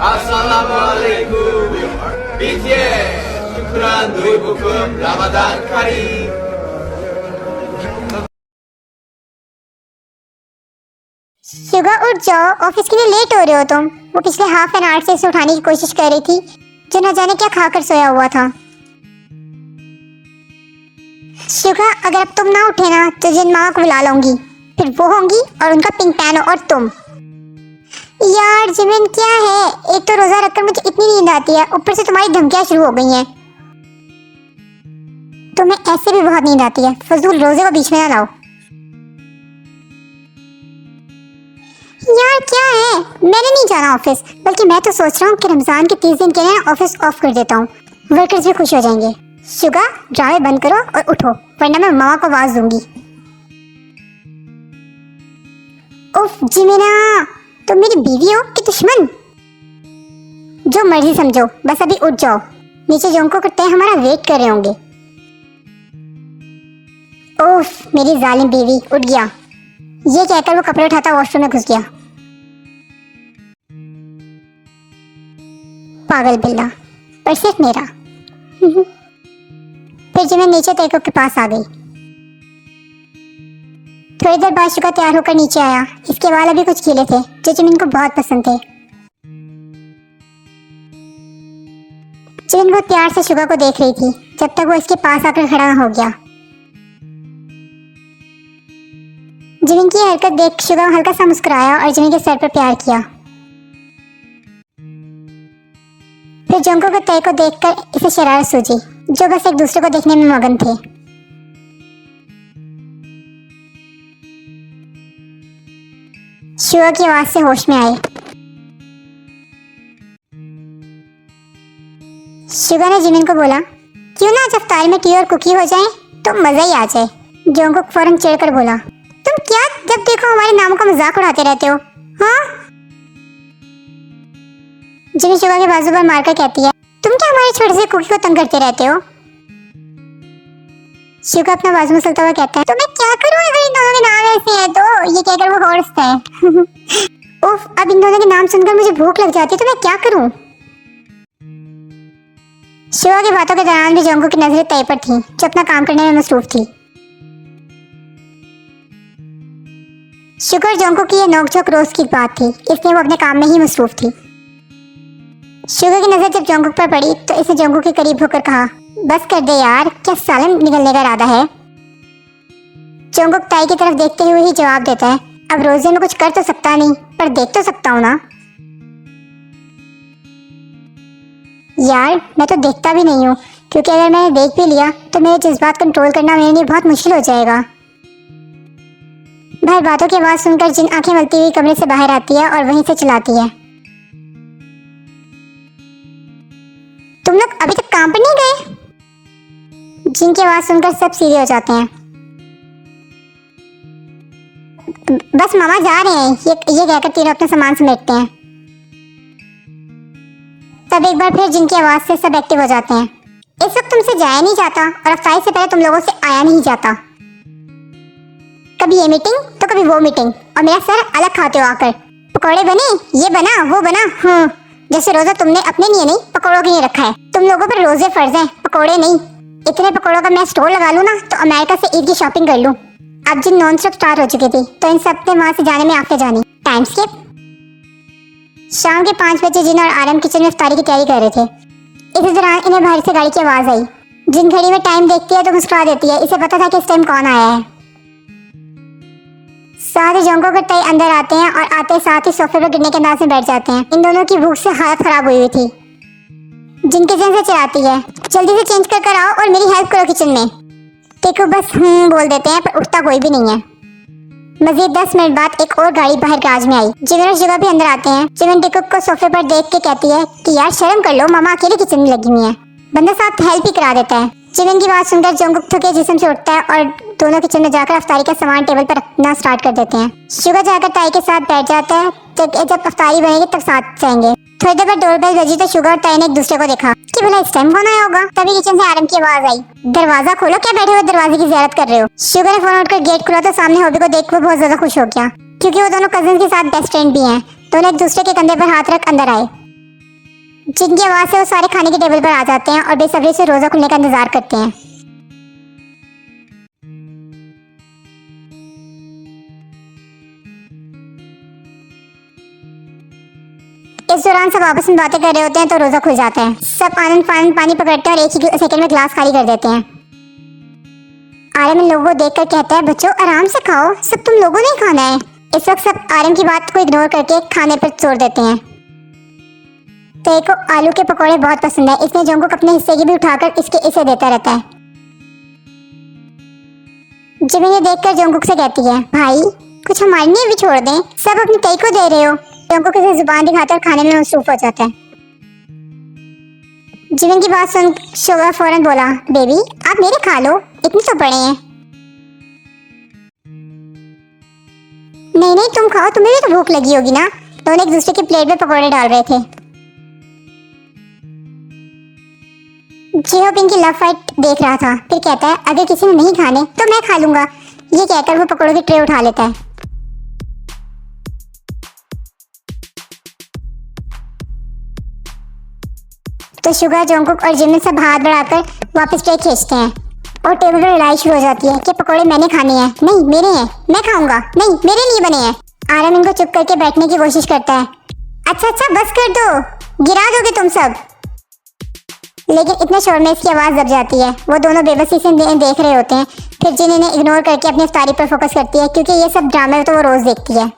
Assalamualaikum BTS शुक्रान दुई बुकुम रमजान करीम। सुबह उठ जाओ, ऑफिस के लिए लेट हो रहे हो तुम। वो पिछले हाफ एन आवर से इसे उठाने की कोशिश कर रही थी जो न जाने क्या खाकर सोया हुआ था। शुगा, अगर अब तुम ना उठे ना तो जिन मामा को बुला लूंगी, फिर वो होंगी और उनका पिंक पैन और तुम। यार जिमिन क्या है, एक तो रोजा रखकर मुझे इतनी नींद आती है, ऊपर से तुम्हारी धमकियां शुरू हो गई हैं। तुम्हें ऐसे भी बहुत नींद आती है, फजूल रोजे को बीच में ना लाओ। यार क्या है, मैंने नहीं जाना ऑफिस, बल्कि मैं तो सोच रहा हूँ कि रमजान के 30 दिन के लिए ऑफिस ऑफ कर देता हूँ, वर्कर्स भी खुश हो जाएंगे। शुगा, ड्रामे बंद करो और उठो, वरना मैं मामा को आवाज दूंगी। उफ जिमिना, तुम मेरी बीवी हो कि दुश्मन? जो मर्जी समझो, बस अभी उठ जाओ। नीचे जोंको करते हैं हमारा वेट कर रहे होंगे। उफ मेरी जालिम बीवी, उठ गया। ये कहकर वो कपड़े उठाता वॉशरूम में घुस गया। पागल बिल्ला, पर सिर्फ मेरा। फिर जिमिन नीचे तेको के पास आ गई। थोड़ी देर बाद शुगा तैयार होकर नीचे आया। इसके बाल अभी कुछ खिले थे जो जिमिन को बहुत पसंद थे। जिमिन बहुत प्यार से शुगा को देख रही थी जब तक वो इसके पास आकर खड़ा हो गया। जिमिन की हरकत देख शुगा हल्का सा मुस्कुराया और जिमिन के सर पर प्यार किया। फिर जोंको को तय को देखकर इसे शरारत सूझी, जो बस एक दूसरे को देखने में मगन थे। शुगा की आवाज से होश में आए। शुगा ने जिमिन को बोला, क्यों ना आज अफ्तारी में टी और कुकी हो जाए तो मजा ही आ जाए। जोंको फौरन चिढ़कर बोला, तुम क्या जब देखो हमारे नामों का मजाक उड़ाते रहते हो? हाँ? जिमिन शुगा के बाजू पर मारकर कहती है, तुम क्या हमारे छोटे से कुकी को तंग करते रहते हो? शुगा अपना बाजू मसलता हुआ कहता है, तो मैं क्या करूं अगर इन दोनों के नाम ऐसे हैं तो? ये कहकर वो हंसता है। उफ, अब इन दोनों के नाम सुनकर मुझे भूख लग जाती है तो मैं क्या करूं? शुगा की बातों के दौरान भी जोंको की नजरें तय पर थीं, जो अपना काम करने में मसरूफ थी। शुगा और जोंको की यह नोकझोंक रोज की बात थी, इसलिए वो अपने काम में ही मसरूफ थी। शुगा की नजर जब जोंको पर पड़ी तो इसे जोंको के करीब होकर कहा, बस कर दे यार, क्या सालन निकलने का इरादा है? जोंको ताई की तरफ देखते हुए ही जवाब देता है, अब रोजे में कुछ कर तो सकता नहीं, पर देख तो सकता हूँ ना। यार मैं तो देखता भी नहीं हूँ, क्योंकि अगर मैंने देख भी लिया तो मेरे जज्बात कंट्रोल करना मेरे लिए बहुत मुश्किल हो जाएगा। भाई बातों की आवाज सुनकर जिन आंखें मलती हुई कमरे से बाहर आती है और वहीं से चिल्लाती है, तुम लोग अभी तक काम पर नहीं गए? जिन की आवाज सुनकर सब सीधे हो जाते हैं। बस मामा जा रहे हैं, ये कहकर तीनों अपना सामान समेटते हैं। तब एक बार फिर जिनकी आवाज से सब एक्टिव हो जाते हैं। इस वक्त तुमसे जाया नहीं जाता और अफ्तारी से पहले तुम लोगों से आया नहीं जाता। कभी ये मीटिंग तो कभी वो मीटिंग, और मेरा सर अलग खाते हो आकर। पकौड़े बने, ये बना वो बना, जैसे रोजा तुमने अपने लिए नहीं पकौड़ों के लिए रखा है। तुम लोगों पर रोजे फर्ज हैं, पकौड़े नहीं। इतने पकौड़ों का मैं स्टोर लगा लूं ना तो अमेरिका से ईद की शॉपिंग कर लूं। अब जिन नॉन स्टॉप स्टार्ट हो चुकी थी तो इन सब ने वहां से जाने में आफते जानी। Time skip. शाम के 5 बजे जिन और आरएम किचन में इफ्तारी की तैयारी कर रहे थे। इसी दौरान इन्हें बाहर से गाड़ी की आवाज आई। जिन घड़ी में टाइम देखती है तो मुस्कुरा देती है, इसे पता था कि इस टाइम कौन आया है। साथ ही जोंको के तय अंदर आते हैं और आते साथ ही सोफे पर गिरने के अंदाज में बैठ जाते हैं। इन दोनों की भूख से हालत खराब हुई थी। जिन किचन से चिल्लाती है, जल्दी से चेंज कर आओ और मेरी हेल्प करो किचन में। टेको बस बोल देते हैं, पर उठता कोई भी नहीं है। मजीद 10 मिनट बाद एक और गाड़ी बाहर गैराज में आई। जिमिन और शुगा भी अंदर आते हैं। जिमिन टेको को सोफे पर देख के कहती है कि यार शर्म कर लो, मामा अकेले किचन में लगी हुई है। बंदा साथ हेल्प ही करा देता है। जिमिन की बात सुनकर जोंगुक थके जिस्म से उठता है और दोनों किचन में जाकर अफ्तारी का सामान टेबल पर रखना स्टार्ट कर देते हैं। शुगा जाकर ताई के साथ बैठ जाता है। जब अफ्तारी बनेगी तब साथ जाएंगे। थोड़ी देर बाद डोरबेल बजी तो शुगा और ताई ने एक दूसरे को देखा कि भला इस टाइम कौन आया होगा। तभी किचन से आरम की आवाज आई, दरवाजा खोलो, क्या बैठे हुए दरवाजे की ज़ियारत कर रहे हो? शुगा ने फोन उठकर गेट खोला तो सामने हॉबी को देखकर बहुत ज्यादा खुश हो गया, क्योंकि वो दोनों कजिन के साथ बेस्ट फ्रेंड भी हैं। दोनों एक दूसरे के कंधे पर हाथ रख अंदर आए। जिनकी आवाज़ से वो सारे खाने के टेबल पर आ जाते हैं और बेसब्री से रोज़ा खुलने का इंतजार करते हैं। इस दौरान सब आपस में बातें कर रहे होते हैं तो रोज़ा खुल जाता है। सब आनंद फानंद पानी पकड़ते हैं और एक ही सेकंड में ग्लास खाली कर देते हैं। आरम इन लोगों को देखकर कहता है, बच्चों आराम से खाओ, सब तुम लोगों ने ही खाना है। इस वक्त सब आरम की बात को इग्नोर करके खाने पर जोर देते हैं। तेई को आलू के पकौड़े बहुत पसंद है, इसलिए जोंगकुक अपने हिस्से की भी उठाकर इसे देता रहता है। जिमिन ये देखकर जोंगकुक से कहती है, भाई कुछ हमारे लिए भी छोड़ दें, सब अपनी तेई को दे रहे हो। जोंगकुक इसे जुबान दिखाकर खाने में मसरूफ हो जाता है। जिमिन की बात सुन शुगा फौरन बोला, बेबी आप मेरे खा लो, इतने तो बड़े हैं। नहीं नहीं तुम खाओ, तुम्हें भी तो भूख लगी होगी ना। दोनों एक दूसरे की प्लेट में पकौड़े डाल रहे थे। जिहोपिंग की लव फाइट देख रहा था, फिर कहता है, अगर किसी ने नहीं खाने तो मैं खा लूंगा। ये कहकर वो पकौड़ों की ट्रे उठा लेता है। तो शुगर, जोंगकुक और जिमिन सब हाथ बढ़ाकर वापस ट्रे खींचते हैं और टेबल पर लड़ाई शुरू हो जाती है कि पकौड़े मैंने खाने हैं, नहीं मेरे हैं, मैं खाऊंगा, नहीं मेरे लिए बने हैं। आरम इनको चुप करके बैठने की कोशिश करता है। अच्छा बस कर दो, गिरा दोगे तुम सब। लेकिन इतने शोर में इसकी आवाज़ दब जाती है। वो दोनों बेबसी से देख रहे होते हैं। फिर जिन इन्हें इग्नोर करके अपनी इफ्तारी पर फोकस करती है, क्योंकि ये सब ड्रामे तो वो रोज़ देखती है।